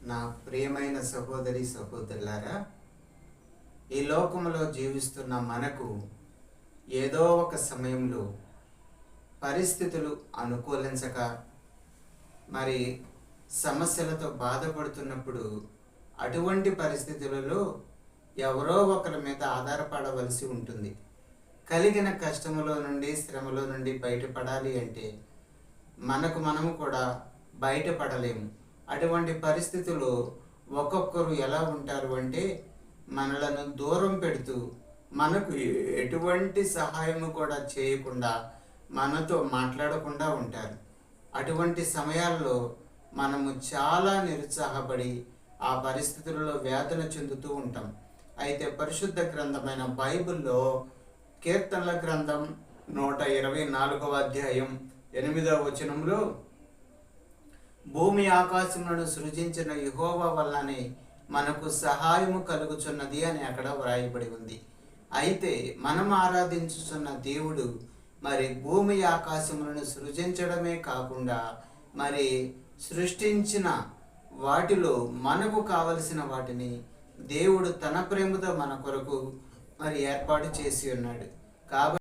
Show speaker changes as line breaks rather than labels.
నా ప్రియమైన సహోదరి సహోదరులారా, ఈ లోకంలో జీవిస్తున్న మనకు ఏదో ఒక సమయంలో పరిస్థితులు అనుకూలించక మరి సమస్యలతో బాధపడుతున్నప్పుడు అటువంటి పరిస్థితులలో ఎవరో ఒకరి మీద ఆధారపడవలసి ఉంటుంది. కలిగిన కష్టములో నుండి శ్రమలో నుండి బయటపడాలి అంటే మనము కూడా బయటపడలేము. అటువంటి పరిస్థితుల్లో ఒక్కొక్కరు ఎలా ఉంటారు అంటే మనలను దూరం పెడుతూ మనకు ఎటువంటి సహాయము కూడా చేయకుండా మనతో మాట్లాడకుండా ఉంటారు. అటువంటి సమయాల్లో మనము చాలా నిరుత్సాహపడి ఆ పరిస్థితులలో వేదన చెందుతూ ఉంటాం. అయితే పరిశుద్ధ గ్రంథమైన బైబిల్లో కీర్తనల గ్రంథం 124వ అధ్యాయం 8వ వచనంలో భూమి ఆకాశములను సృజించిన యెహోవా వల్లనే మనకు సహాయము కలుగుచున్నది అని అక్కడ వ్రాయబడి ఉంది. అయితే మనం ఆరాధించుచున్న దేవుడు మరి భూమి ఆకాశములను సృజించడమే కాకుండా మరి సృష్టించిన వాటిలో మనకు కావలసిన వాటిని దేవుడు తన ప్రేమతో మన కొరకు మరి ఏర్పాటు చేసి ఉన్నాడు. కాబట్టి